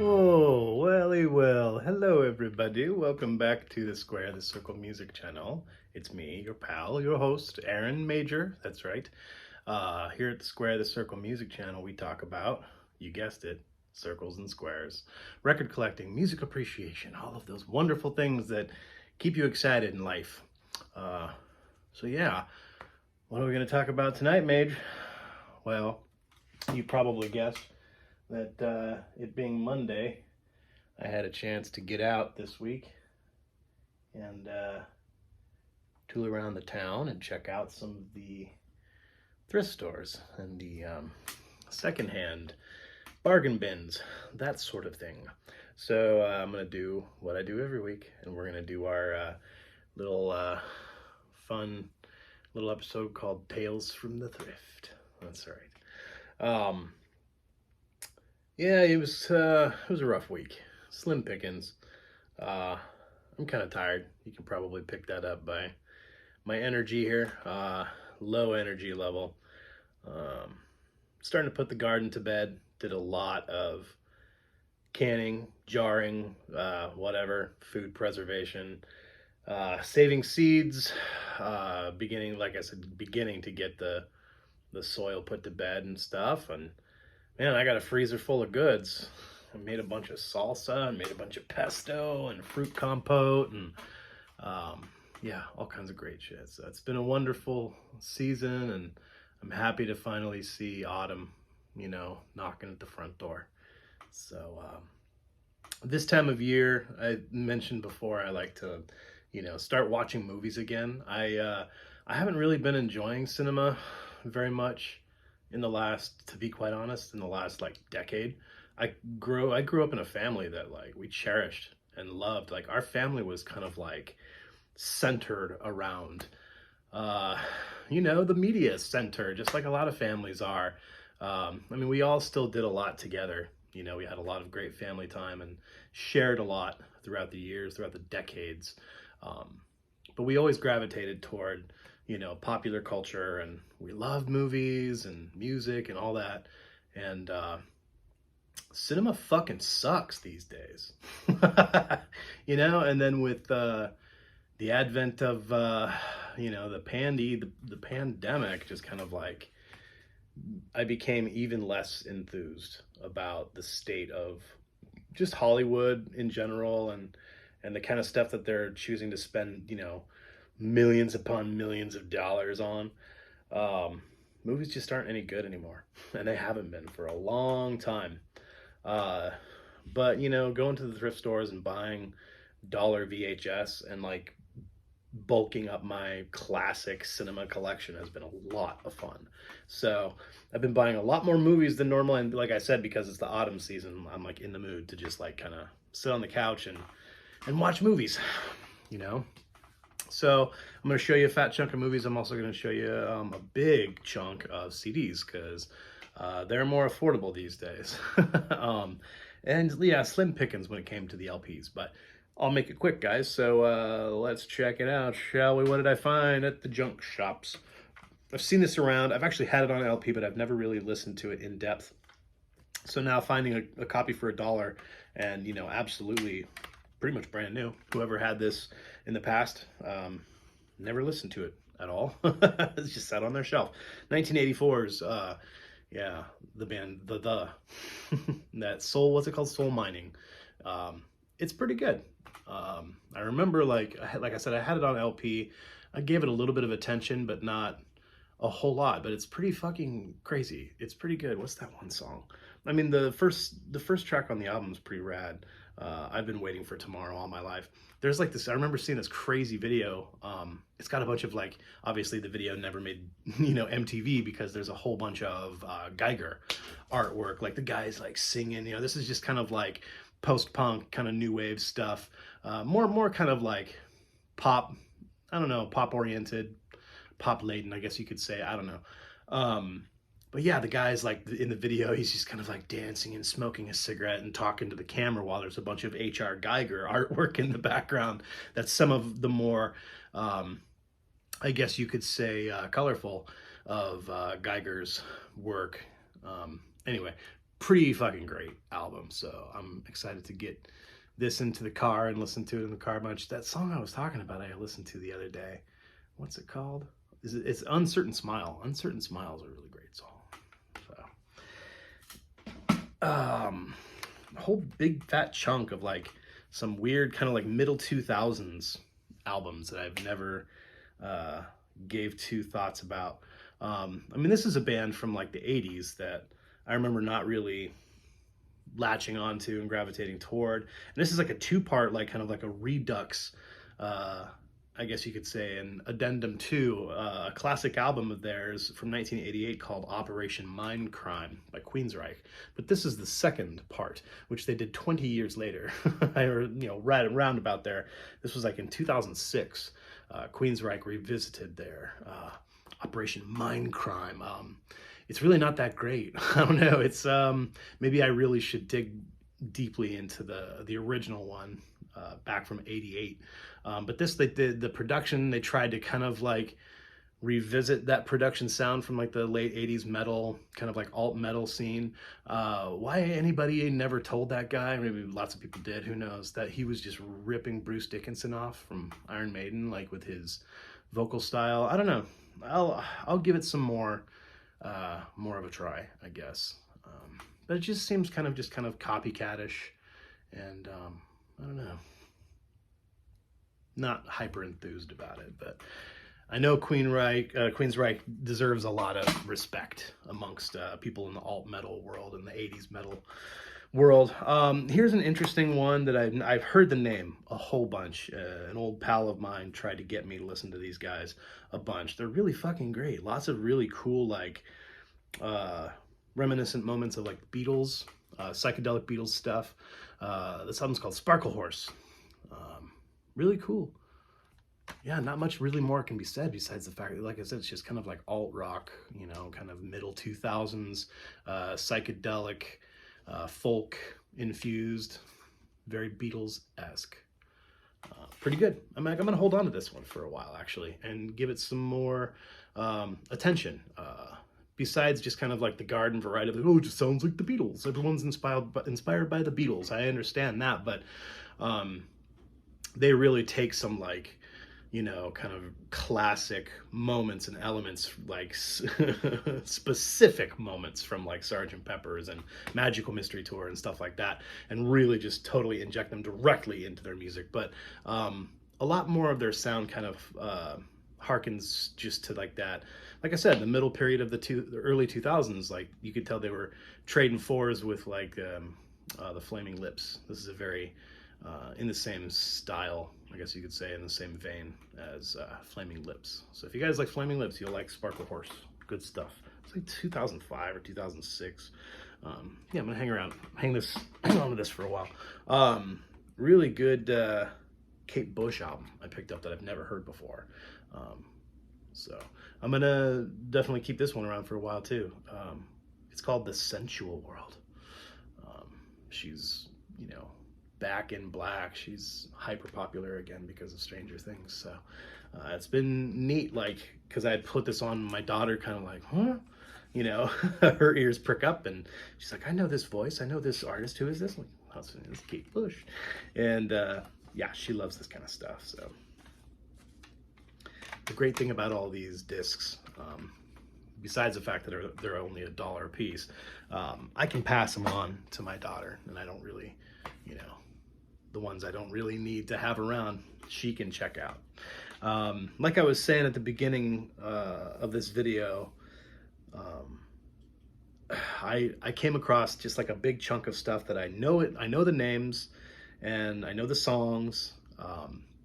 Oh, welly well. Hello, everybody. Welcome back to the Square the Circle music channel. It's me, your pal, your host, Aaron Major. That's right. Here at the Square the Circle music channel, we talk about, you guessed it, circles and squares, record collecting, music appreciation, all of those wonderful things that keep you excited in life. So yeah, what are we going to talk about tonight, Mage? Well, you probably guessed that it being Monday, I had a chance to get out this week and tool around the town and check out some of the thrift stores and the secondhand bargain bins, that sort of thing. So I'm going to do what I do every week, and we're going to do our little fun little episode called Tales from the Thrift. That's right. Yeah, it was a rough week. Slim pickings. I'm kind of tired. You can probably pick that up by my energy here. Low energy level. Starting to put the garden to bed. Did a lot of canning, jarring, whatever, food preservation, saving seeds, beginning to get the soil put to bed and stuff. And man, I got a freezer full of goods. I made a bunch of salsa and made a bunch of pesto and fruit compote and yeah, all kinds of great shit. So it's been a wonderful season, and I'm happy to finally see autumn, knocking at the front door. So this time of year, I mentioned before, I like to, start watching movies again. I haven't really been enjoying cinema very much in the last, to be quite honest, in the last decade. I grew up in a family that we cherished and loved. Our family was kind of centered around, the media center, just like a lot of families are. We all still did a lot together. We had a lot of great family time and shared a lot throughout the years, throughout the decades. But we always gravitated toward popular culture, and we loved movies and music and all that. And cinema fucking sucks these days. And then with the advent of the pandemic, just kind of I became even less enthused about the state of just Hollywood in general, and the kind of stuff that they're choosing to spend, millions upon millions of dollars on. Movies just aren't any good anymore, and they haven't been for a long time. But going to the thrift stores and buying dollar VHS and bulking up my classic cinema collection has been a lot of fun. So I've been buying a lot more movies than normal, and like I said, because it's the autumn season, I'm in the mood to just kind of sit on the couch and watch movies, So I'm going to show you a fat chunk of movies. I'm also going to show you a big chunk of CDs, because they're more affordable these days. And yeah, slim pickings when it came to the LPs, but I'll make it quick, guys. So let's check it out, shall we? What did I find at the junk shops? I've seen this around. I've actually had it on LP, but I've never really listened to it in depth. So now finding a copy for $1, and absolutely pretty much brand new. Whoever had this in the past, never listened to it at all. It's just sat on their shelf. 1984's, yeah, the band, the that Soul, what's it called? Soul Mining. It's pretty good. I remember, like I said, I had it on LP. I gave it a little bit of attention, but not a whole lot. But it's pretty fucking crazy. It's pretty good. What's that one song? The first track on the album is pretty rad. I've been waiting for tomorrow all my life. There's this, I remember seeing this crazy video. It's got a bunch of obviously the video never made, MTV, because there's a whole bunch of Geiger artwork. The guy's singing, this is just kind of post-punk, kind of new wave stuff. More kind of pop, I don't know, pop oriented, pop laden, I guess you could say. I don't know. But yeah, the guy's like in the video, he's just kind of like dancing and smoking a cigarette and talking to the camera while there's a bunch of H.R. Geiger artwork in the background. That's some of the more, I guess you could say, colorful of Geiger's work. Anyway, pretty fucking great album. So I'm excited to get this into the car and listen to it in the car a bunch. That song I was talking about, I listened to the other day. What's it called? It's Uncertain Smile. Uncertain Smile is a really great song. So, a whole big fat chunk of like some weird kind of like middle 2000s albums that I've never gave two thoughts about. I mean, this is a band from like the 80s that I remember not really latching onto and gravitating toward. And this is like a two-part, like kind of like a redux, I guess you could say, an addendum to a classic album of theirs from 1988 called Operation Mindcrime by Queensryche. But this is the second part, which they did 20 years later. Or, you know, right around about there. This was like in 2006. Queensryche revisited their Operation Mindcrime. It's really not that great. I don't know. It's maybe I really should dig deeply into the original one back from '88. But this, they did the production. They tried to kind of like revisit that production sound from like the late 80s metal, kind of like alt metal scene. Why anybody never told that guy, maybe lots of people did, who knows, that he was just ripping Bruce Dickinson off from Iron Maiden, like with his vocal style. I don't know. I'll give it some more of a try, I guess. But it just seems kind of copycatish, and I don't know. Not hyper enthused about it, but I know Queensryche deserves a lot of respect amongst people in the alt metal world and the 80s metal world. Here's an interesting one that I've heard the name a whole bunch. An old pal of mine tried to get me to listen to these guys a bunch. They're really fucking great. Lots of really cool, like, reminiscent moments of like Beatles, psychedelic Beatles stuff. This album's called Sparkle Horse. Really cool. Yeah, not much really more can be said besides the fact that, like I said, it's just kind of like alt rock, you know, kind of middle 2000s, psychedelic, folk infused, very Beatles-esque. Pretty good. I'm gonna hold on to this one for a while, actually, and give it some more attention. Besides just kind of like the garden variety of, oh, it just sounds like the Beatles. Everyone's inspired by the Beatles. I understand that, but they really take some, like, you know, kind of classic moments and elements, like specific moments from like Sgt. Pepper's and Magical Mystery Tour and stuff like that, and really just totally inject them directly into their music. But a lot more of their sound kind of harkens just to like that. Like I said, the middle period of the early 2000s, like you could tell they were trading fours with like the Flaming Lips. This is a very in the same style, I guess you could say, in the same vein as Flaming Lips. So if you guys like Flaming Lips, you'll like Sparkle Horse. Good stuff. It's like 2005 or 2006. Yeah, I'm gonna hang on to this for a while. Really good Kate Bush album I picked up that I've never heard before. So I'm gonna definitely keep this one around for a while too. It's called The Sensual World. She's, you know, back in black. She's hyper popular again because of Stranger Things. So it's been neat, like, because I put this on, my daughter kind of like, huh? You know, her ears prick up and she's like, I know this voice. I know this artist. Who is this? Like, oh, it's Kate Bush. And yeah, she loves this kind of stuff. So the great thing about all these discs, besides the fact that they're only $1 a piece, I can pass them on to my daughter, and I don't really, you know, the ones I don't really need to have around, she can check out. Like I was saying at the beginning of this video, I came across just like a big chunk of stuff that I know the names and I know the songs,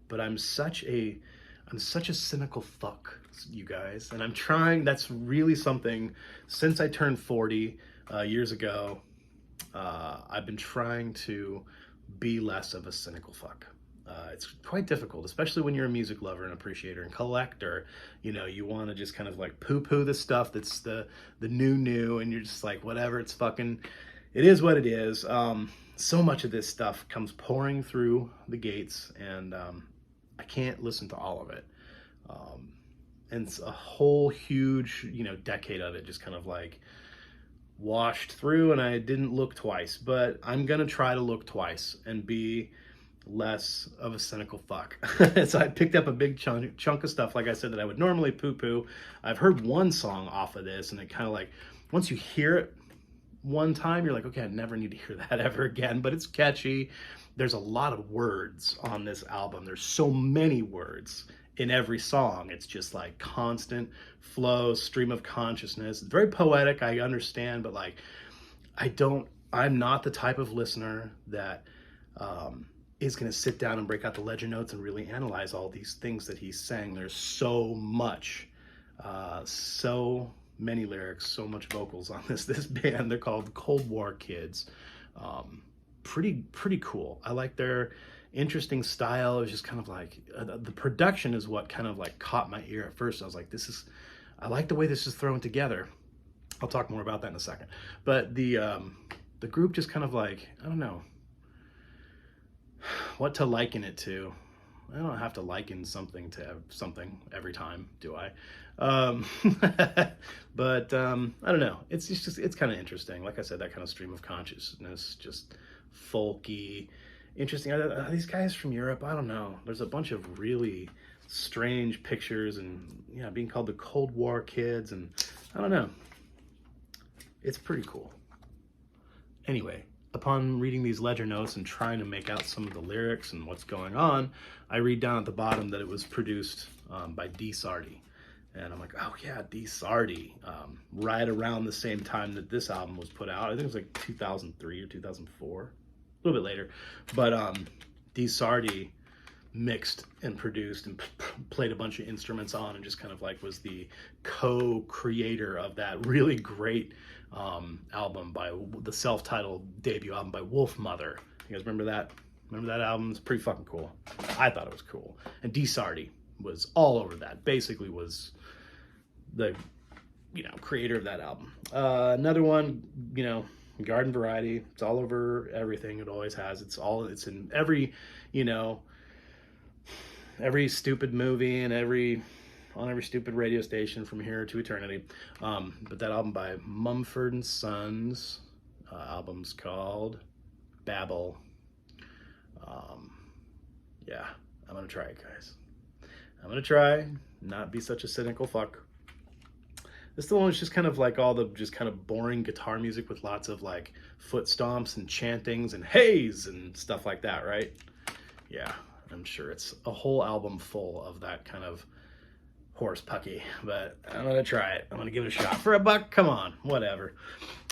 but I'm such a cynical fuck, you guys, and I'm trying. That's really something. Since I turned 40 years ago, I've been trying to be less of a cynical fuck. It's quite difficult, especially when you're a music lover and appreciator and collector. You know, you want to just kind of like poo-poo the stuff that's the new, and you're just like, whatever, it's fucking, it is what it is. So much of this stuff comes pouring through the gates, and I can't listen to all of it. Um, and it's a whole huge, you know, decade of it just kind of like washed through, and I didn't look twice, but I'm gonna try to look twice and be less of a cynical fuck. So I picked up a big chunk of stuff, like I said, that I would normally poo-poo. I've heard one song off of this, and it kind of like, once you hear it one time, you're like, okay, I never need to hear that ever again, but it's catchy. There's a lot of words on this album. There's so many words in every song. It's just like constant flow, stream of consciousness. It's very poetic, I understand, but like, I'm not the type of listener that is going to sit down and break out the ledger notes and really analyze all these things that he's saying. There's so much, so many lyrics, so much vocals on this band. They're called Cold War Kids. Pretty cool. I like their interesting style. It was just kind of like the production is what kind of like caught my ear at first. I was like, I like the way this is thrown together. I'll talk more about that in a second. But the group just kind of like, I don't know what to liken it to. I don't have to liken something to something every time, do I? But I don't know. It's just it's kind of interesting. Like I said, that kind of stream of consciousness, just folky, interesting. Are these guys from Europe? I don't know. There's a bunch of really strange pictures, and yeah, being called the Cold War Kids, and I don't know. It's pretty cool. Anyway, upon reading these ledger notes and trying to make out some of the lyrics and what's going on, I read down at the bottom that it was produced by D. Sardi. And I'm like, oh yeah, D. Sardi. Right around the same time that this album was put out. I think it was like 2003 or 2004. A little bit later. But D. Sardi mixed and produced and played a bunch of instruments on, and just kind of like was the co-creator of that really great album by the self-titled debut album by Wolf Mother. You guys remember that? Remember that album? It's pretty fucking cool. I thought it was cool. And D. Sardi was all over that. Basically was the, you know, creator of that album. Another one, you know, Garden Variety. It's all over everything. It always has. It's in every, you know, every stupid movie and on every stupid radio station from here to eternity. But that album by Mumford & Sons, album's called Babel. Yeah, I'm gonna try it, guys. I'm gonna try not be such a cynical fuck. This one was just kind of like all the just kind of boring guitar music with lots of like foot stomps and chantings and heys and stuff like that, right? Yeah, I'm sure it's a whole album full of that kind of horse pucky, but I'm gonna try it. I'm gonna give it a shot for $1. Come on, whatever.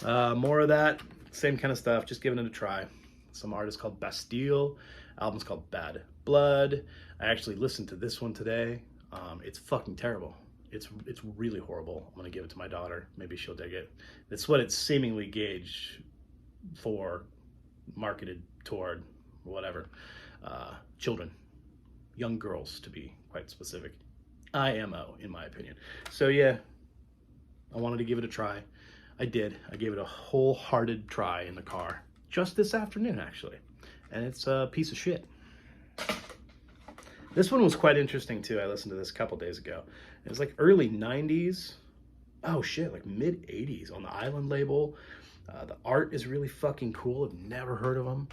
More of that, same kind of stuff, just giving it a try. Some artist called Bastille. Album's called Bad Blood. I actually listened to this one today. It's fucking terrible. It's really horrible. I'm gonna give it to my daughter. Maybe she'll dig it. It's what it's seemingly gauged for, marketed toward, whatever. Children, young girls to be quite specific. IMO, in my opinion. So yeah, I wanted to give it a try. I did. I gave it a wholehearted try in the car just this afternoon, actually. And it's a piece of shit. This one was quite interesting too. I listened to this a couple days ago. It was like early 90s. Oh shit, like mid 80s on the Island label. The art is really fucking cool. I've never heard of them.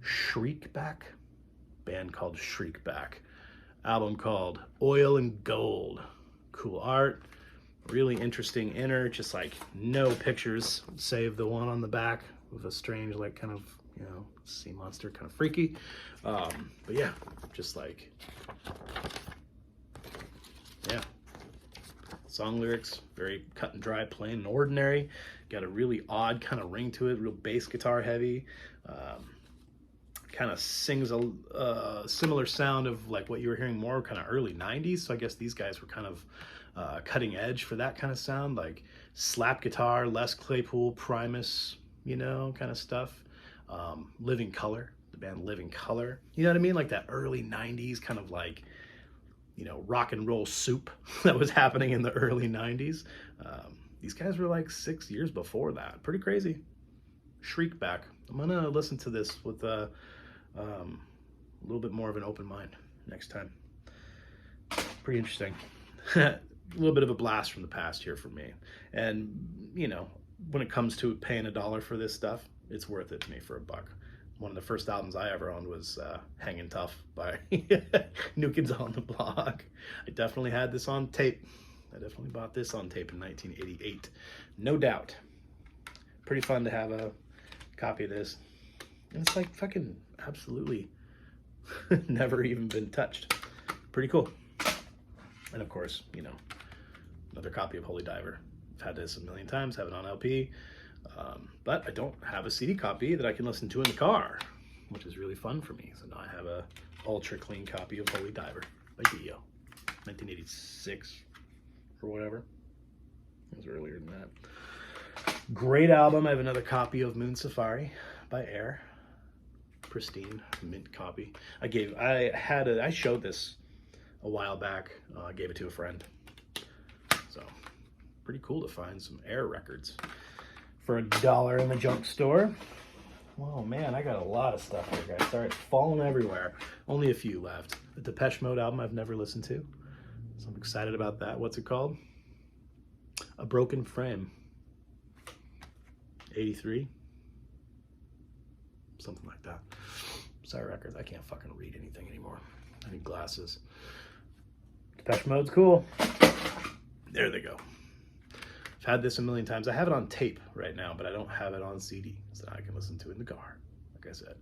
Shriekback. Band called Shriekback. Album called Oil and Gold. Cool art. Really interesting inner. Just like no pictures, save the one on the back with a strange like kind of, you know, sea monster, kind of freaky. But yeah, just like, yeah. Song lyrics, very cut and dry, plain and ordinary. Got a really odd kind of ring to it, real bass guitar heavy. Kind of sings a similar sound of like what you were hearing more kind of early 90s. So I guess these guys were kind of cutting edge for that kind of sound, like slap guitar, Les Claypool, Primus, you know, kind of stuff. Living Color, the band Living Colour. You know what I mean? Like that early 90s kind of like, you know, rock and roll soup that was happening in the early 90s. These guys were like 6 years before that. Pretty crazy. Shriek back. I'm gonna listen to this with a little bit more of an open mind next time. Pretty interesting. A little bit of a blast from the past here for me. And, you know, when it comes to paying $1 for this stuff, it's worth it to me for $1. One of the first albums I ever owned was Hangin' Tough by New Kids on the Block. I definitely had this on tape. I definitely bought this on tape in 1988. No doubt. Pretty fun to have a copy of this. And it's like fucking absolutely never even been touched. Pretty cool. And of course, you know, another copy of Holy Diver. I've had this a million times, have it on LP. But I don't have a CD copy that I can listen to in the car, which is really fun for me. So now I have a ultra clean copy of Holy Diver by Dio, 1986 or whatever. It was earlier than that. Great album. I have another copy of Moon Safari by Air. Pristine mint copy. I showed this a while back. I gave it to a friend. So pretty cool to find some Air records for $1 in the junk store. Oh man, I got a lot of stuff here, guys. Sorry, it's falling everywhere. Only a few left. The Depeche Mode album I've never listened to, so I'm excited about that. What's it called? A Broken Frame. 83? Something like that. Sorry, records. I can't fucking read anything anymore. I need glasses. Depeche Mode's cool. There they go. I've had this a million times. I have it on tape right now, but I don't have it on CD, so I can listen to it in the car. Like I said,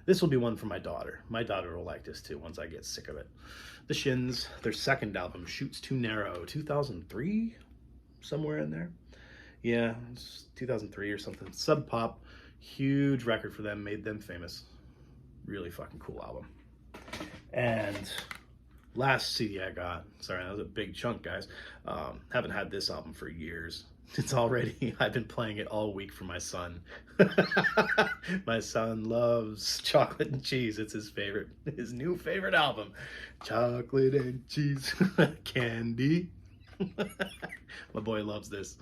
this will be one for my daughter. My daughter will like this too once I get sick of it. The Shins, their second album, Shoots Too Narrow, 2003, somewhere in there. Yeah, it's 2003 or something. Sub Pop, huge record for them, made them famous. Really fucking cool album. And last CD I got, sorry, that was a big chunk, guys. Haven't had this album for years. It's already, I've been playing it all week for my son. My son loves Chocolate and Cheese. It's his new favorite album. Chocolate and Cheese Candy. My boy loves this.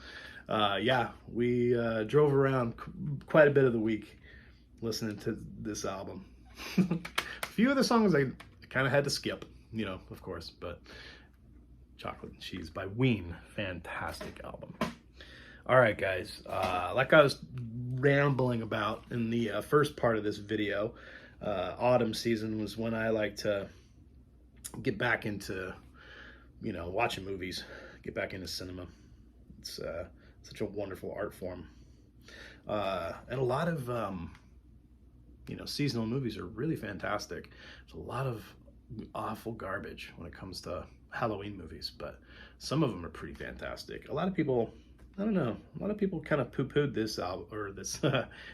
Yeah, we drove around quite a bit of the week listening to this album. A few of the songs I kind of had to skip, you know, of course, but Chocolate and Cheese by Ween, fantastic album. All right, guys, like I was rambling about in the first part of this video, autumn season was when I like to get back into, you know, watching movies, get back into cinema. It's such a wonderful art form. And a lot of, you know, seasonal movies are really fantastic. There's a lot of awful garbage when it comes to Halloween movies, but some of them are pretty fantastic. A lot of people, I don't know, a lot of people kind of poo-pooed this album or this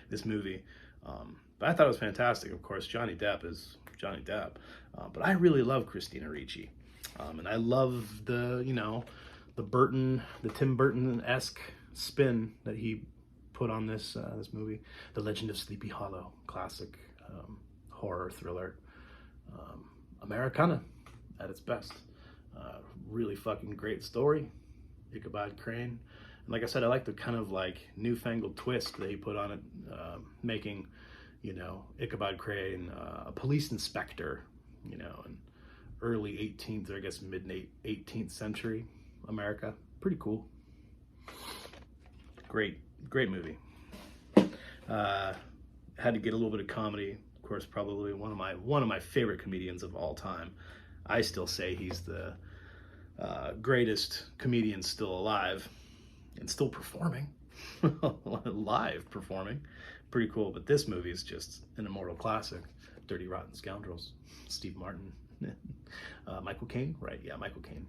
this movie, but I thought it was fantastic. Of course, Johnny Depp is Johnny Depp, but I really love Christina Ricci, and I love the, you know, the Tim Burton-esque spin that he put on this this movie, The Legend of Sleepy Hollow, classic horror thriller, Americana at its best. Really fucking great story. Ichabod Crane. And like I said, I like the kind of like newfangled twist that he put on it, making, you know, Ichabod Crane a police inspector, you know, in early 18th, or I guess mid 18th century America. Pretty cool. Great movie. Had to get a little bit of comedy. Of course, probably one of my favorite comedians of all time. I still say he's the greatest comedian still alive and still performing, live performing. Pretty cool. But this movie is just an immortal classic. Dirty Rotten Scoundrels. Steve Martin. Michael Caine, right? Yeah, Michael Caine.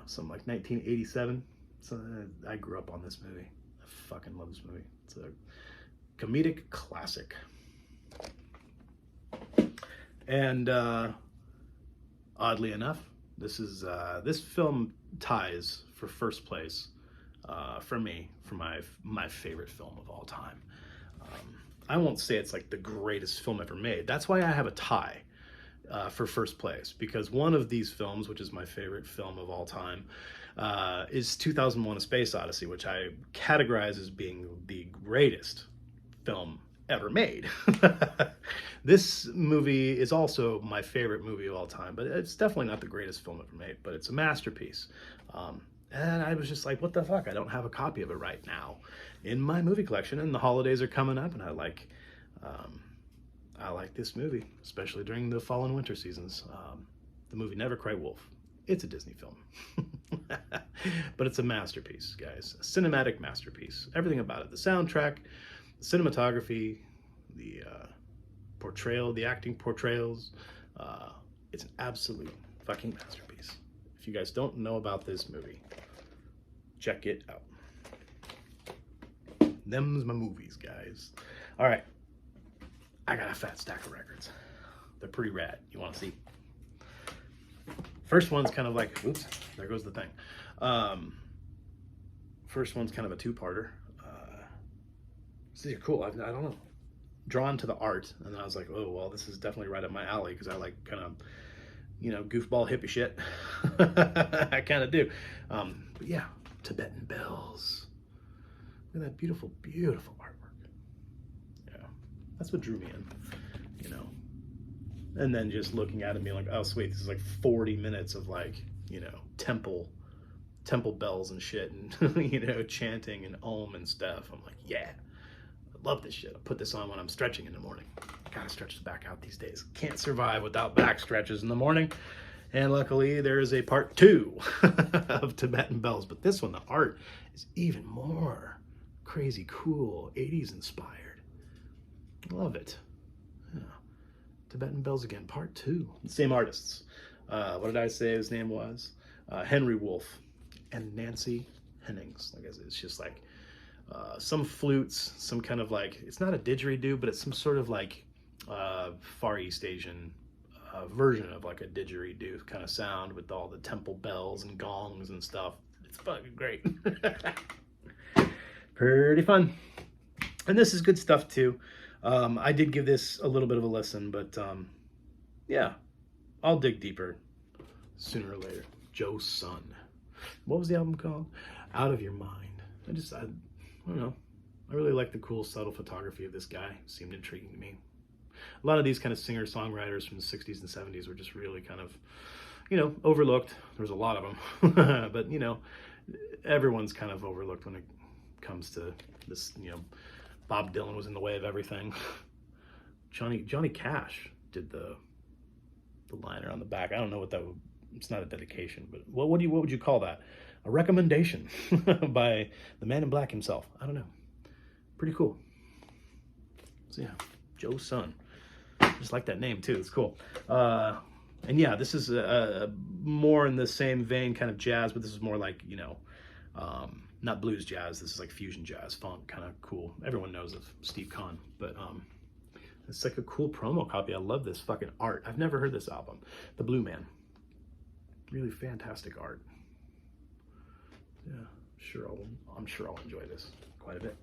Something like 1987. So I grew up on this movie. I fucking love this movie. It's a comedic classic. And oddly enough, this film ties for first place for me for my favorite film of all time. I won't say it's like the greatest film ever made. That's why I have a tie for first place, because one of these films, which is my favorite film of all time, is 2001: A Space Odyssey, which I categorize as being the greatest film ever made. This movie is also my favorite movie of all time, but it's definitely not the greatest film ever made, but it's a masterpiece. And I was just like, what the fuck? I don't have a copy of it right now in my movie collection, and the holidays are coming up, and I like this movie, especially during the fall and winter seasons. The movie Never Cry Wolf. It's a Disney film. But it's a masterpiece, guys. A cinematic masterpiece. Everything about it. The soundtrack, the cinematography, the portrayal, the acting portrayals. It's an absolute fucking masterpiece. If you guys don't know about this movie, check it out. Them's my movies, guys. All right. I got a fat stack of records. They're pretty rad. You want to see? First one's kind of like, oops, there goes the thing. First one's kind of a two-parter. These are cool. I don't know. Drawn to the art, and then I was like, oh, well, this is definitely right up my alley, because I like kind of, you know, goofball hippie shit. I kind of do. But yeah, Tibetan bells. Look at that beautiful, beautiful artwork. Yeah, that's what drew me in, you know. And then just looking at it and being like, oh, sweet, this is like 40 minutes of like, you know, temple bells and shit, and, you know, chanting and om and stuff. I'm like, yeah, I love this shit. I put this on when I'm stretching in the morning. Gotta stretch the back out these days. Can't survive without back stretches in the morning. And luckily there is a part 2 of Tibetan bells, but this one, the art is even more crazy cool, 80s inspired. Love it. Yeah. Tibetan bells again, part 2. Same artists. What did I say his name was? Henry Wolf and Nancy Hennings. Like I said, it's just like some flutes, some kind of like, it's not a didgeridoo, but it's some sort of like Far East Asian version of like a didgeridoo kind of sound with all the temple bells and gongs and stuff. It's fucking great. Pretty fun. And this is good stuff too. I did give this a little bit of a listen, but yeah, I'll dig deeper sooner or later. Joe Sun. What was the album called? Out of Your Mind. I don't know. I really like the cool, subtle photography of this guy. It seemed intriguing to me. A lot of these kind of singer-songwriters from the 60s and 70s were just really kind of, you know, overlooked. There's a lot of them. But, you know, everyone's kind of overlooked when it comes to this, you know. Bob Dylan was in the way of everything. Johnny Cash did the liner on the back. I don't know what that would, it's not a dedication, but what would you call that? A recommendation by the man in black himself. I don't know. Pretty cool. So yeah, Joe Sun. Just like that name too. It's cool. And yeah, this is more in the same vein, kind of jazz, but this is more like, you know, not blues jazz. This is like fusion jazz, funk, kind of cool. Everyone knows of Steve Kahn, but it's like a cool promo copy. I love this fucking art. I've never heard this album. The Blue Man. Really fantastic art. Yeah, I'm sure I'll enjoy this quite a bit.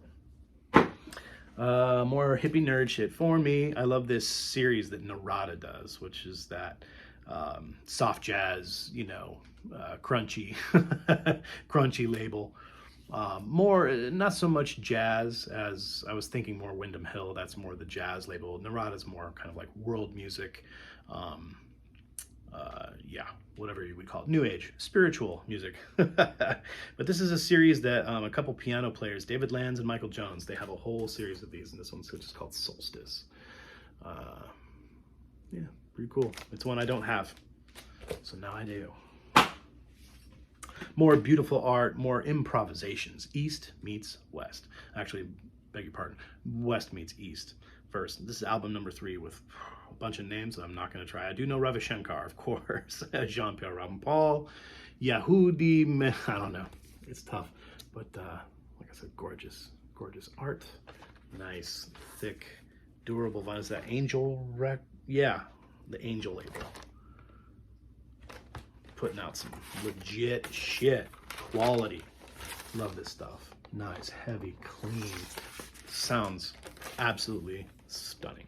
More hippie nerd shit for me. I love this series that Narada does, which is that soft jazz, you know, crunchy, crunchy label. More, not so much jazz as I was thinking more Windham Hill. That's more the jazz label. Narada's more kind of like world music. Yeah, whatever you would call it. New age, spiritual music. But this is a series that a couple piano players, David Lanz and Michael Jones, they have a whole series of these, and this one's just called Solstice. Yeah, pretty cool. It's one I don't have, so now I do. More beautiful art, more improvisations. East meets West. Actually, beg your pardon. West meets East first. This is album number 3 with a bunch of names that I'm not going to try. I do know Ravi Shankar, of course. Jean-Pierre Rampal. Yehudi. I don't know. It's tough. But like I said, gorgeous, gorgeous art. Nice, thick, durable vinyl. Is that Angel Yeah, the Angel label. Putting out some legit shit. Quality. Love this stuff. Nice, heavy, clean. Sounds Absolutely stunning.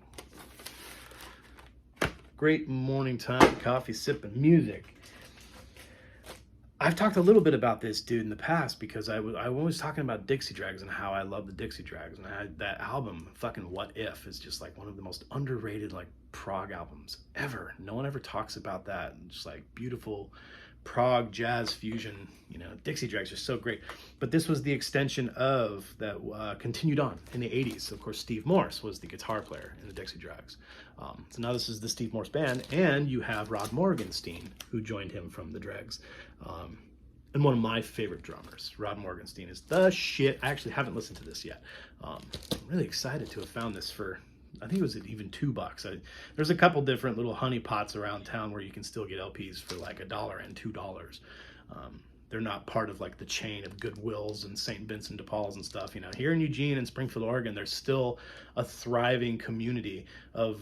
Great morning time, coffee sipping music. I've talked a little bit about this dude in the past because I was always talking about Dixie Dregs and how I love the Dixie Dregs, and that album, fucking What If, is just like one of the most underrated like prog albums ever. No one ever talks about that. Just like beautiful prog jazz fusion. You know, Dixie Dregs are so great. But this was the extension of that, continued on in the 80s. Of course, Steve Morse was the guitar player in the Dixie Dregs. So now this is the Steve Morse band, and you have Rod Morgenstein, who joined him from the Dregs. And one of my favorite drummers, Rod Morgenstein, is the shit. I actually haven't listened to this yet. I'm really excited to have found this for, I think it was even $2. There's a couple different little honey pots around town where you can still get LPs for like $1 and $2. They're not part of like the chain of Goodwills and St. Vincent de Paul's and stuff. You know, here in Eugene and Springfield, Oregon, there's still a thriving community of,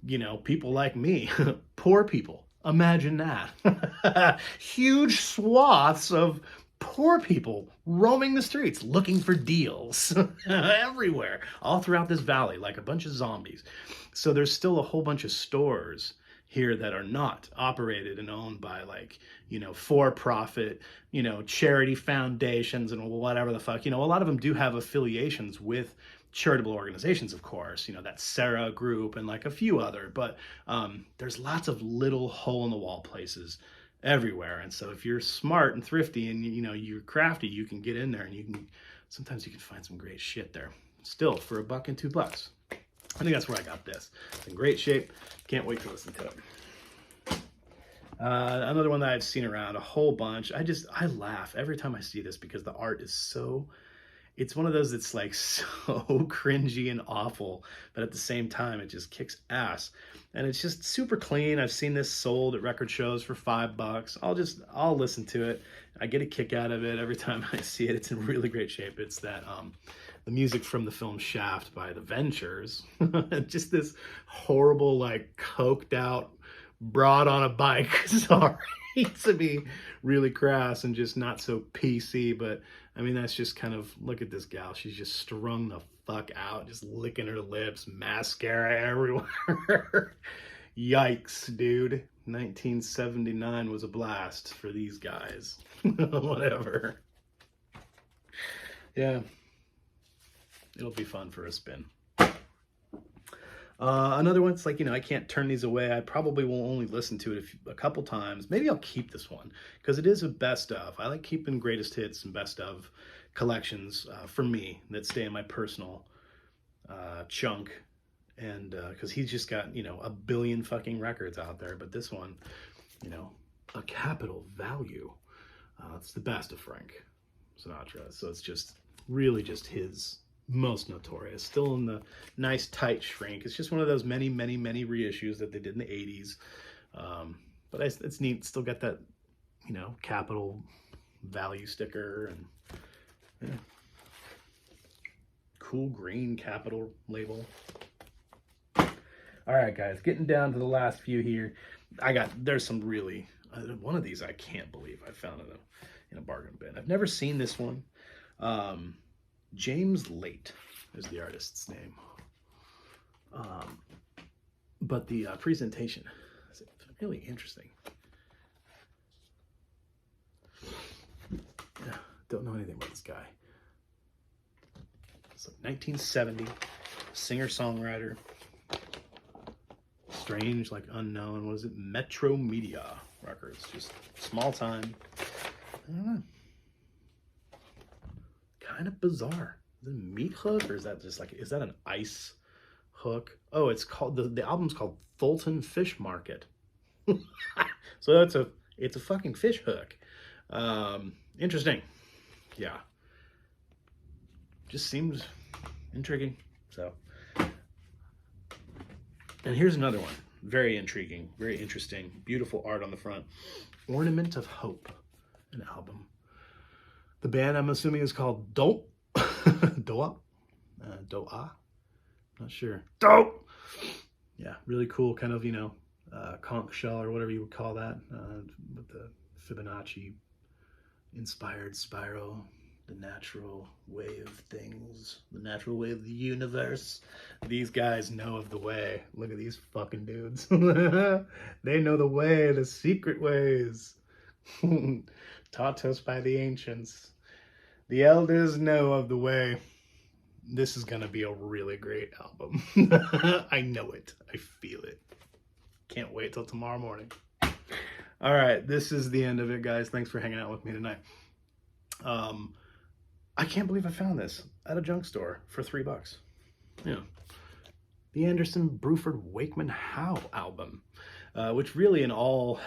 you know, people like me, poor people. Imagine that. Huge swaths of poor people roaming the streets looking for deals everywhere, all throughout this valley, like a bunch of zombies. So there's still a whole bunch of stores here that are not operated and owned by, like, you know, for-profit, you know, charity foundations and whatever the fuck. You know, a lot of them do have affiliations with charitable organizations, of course, you know, that Sarah group and like a few other, but there's lots of little hole-in-the-wall places everywhere. And so if you're smart and thrifty and, you know, you're crafty, you can get in there and sometimes you can find some great shit there. Still, for $1 and $2. I think that's where I got this. It's in great shape. Can't wait to listen to it. Another one that I've seen around a whole bunch. I laugh every time I see this because the art is so, it's one of those that's like so cringy and awful, but at the same time, it just kicks ass. And it's just super clean. I've seen this sold at record shows for $5. I'll listen to it. I get a kick out of it every time I see it. It's in really great shape. It's that, the music from the film Shaft by the Ventures. Just this horrible, like, coked out broad on a bike. Sorry to be really crass and just not so PC, but I mean, that's just kind of, look at this gal. She's just strung the fuck out, just licking her lips, mascara everywhere. Yikes, dude. 1979 was a blast for these guys. Whatever. Yeah. It'll be fun for a spin. Another one, it's like, you know, I can't turn these away. I probably will only listen to it a couple times. Maybe I'll keep this one because it is a best of. I like keeping greatest hits and best of collections for me that stay in my personal chunk. And because he's just got, you know, a billion fucking records out there. But this one, you know, a capital value. It's the best of Frank Sinatra. So it's just really just his most notorious, still in the nice tight shrink. It's just one of those many reissues that they did in the 80s. But it's neat. Still got that, you know, capital value sticker and yeah. Cool green capital label. All right, guys, getting down to the last few here. There's some really, one of these I can't believe I found in a bargain bin. I've never seen this one. James Late is the artist's name. But the presentation is really interesting. Yeah, don't know anything about this guy. So 1970, singer-songwriter. Strange, like unknown. What is it? Metro Media Records. Just small time. I don't know. Kind of bizarre. Is it a meat hook or is that just like, is that an ice hook? Oh, it's called, the album's called Fulton Fish Market. So it's a fucking fish hook. Interesting. Yeah. Just seems intriguing. So, and here's another one. Very intriguing, very interesting, beautiful art on the front. Ornament of Hope, an album. The band, I'm assuming, is called Doa? Doa? Not sure. Dope! Yeah, really cool, kind of, you know, conch shell or whatever you would call that, with the Fibonacci inspired spiral the natural way of things, the natural way of the universe. These guys know of the way. Look at these fucking dudes. They know the way, the secret ways. Taught to us by the ancients. The elders know of the way. This is gonna be a really great album. I know it. I feel it. Can't wait till tomorrow morning. All right, this is the end of it, guys. Thanks for hanging out with me tonight. I can't believe I found this at a junk store for $3. Yeah. The Anderson Bruford Wakeman Howe album, which really in all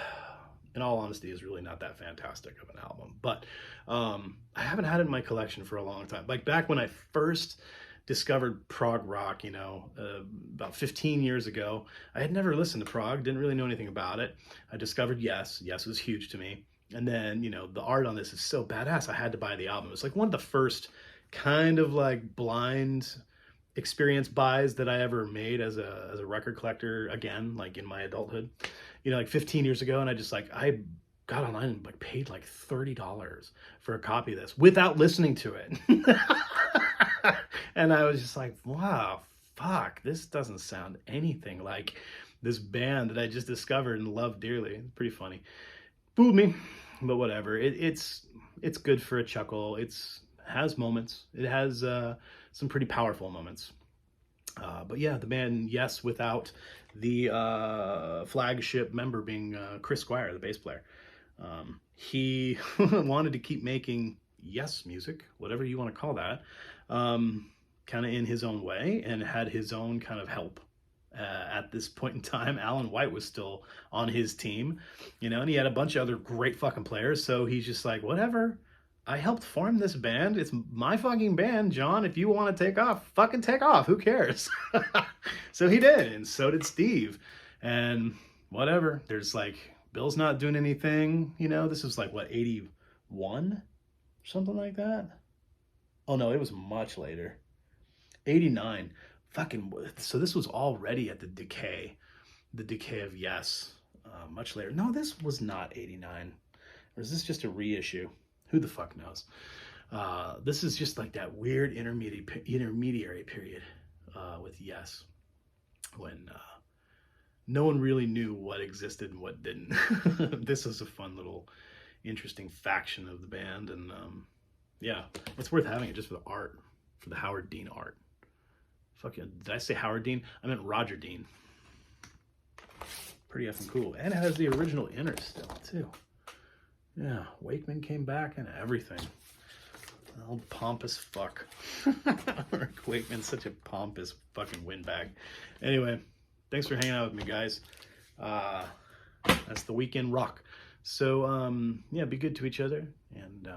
honesty is really not that fantastic of an album, but I haven't had it in my collection for a long time. Like back when I first discovered prog rock, about 15 years ago, I had never listened to prog, didn't really know anything about it. I discovered Yes was huge to me. And then, the art on this is so badass, I had to buy the album. It was like one of the first kind of like blind experience buys that I ever made as a record collector, again, like in my adulthood, like 15 years ago. And I got online and like paid like $30 for a copy of this without listening to it. And I was just like, wow, fuck, this doesn't sound anything like this band that I just discovered and loved dearly. It's pretty funny. Fooled me, but whatever. It's good for a chuckle. Has moments. It has some pretty powerful moments. But yeah, the band Yes, without the flagship member being Chris Squire, the bass player. He wanted to keep making Yes music, whatever you want to call that, kind of in his own way, and had his own kind of help. At this point in time, Alan White was still on his team, and he had a bunch of other great fucking players. So he's just like, whatever, I helped form this band. It's my fucking band, John. If you want to take off, fucking take off. Who cares? So he did, and so did Steve. And whatever, there's like, Bill's not doing anything. This was like, what, 81? Something like that? Oh no, it was much later. 89. Fucking, so this was already at the decay of Yes, much later. No, this was not 89. Or is this just a reissue? Who the fuck knows? This is just like that weird intermediary period with Yes, when no one really knew what existed and what didn't. This is a fun little interesting faction of the band, and yeah, it's worth having it just for the art, for the Howard Dean art. Fucking, did I say Howard Dean? I meant Roger Dean. Pretty effing cool. And it has the original inner still, too. Yeah, Wakeman came back and everything. Old pompous fuck. Rick Wakeman's such a pompous fucking windbag. Anyway, thanks for hanging out with me, guys. That's the weekend rock. So, yeah, be good to each other, and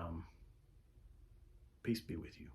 peace be with you.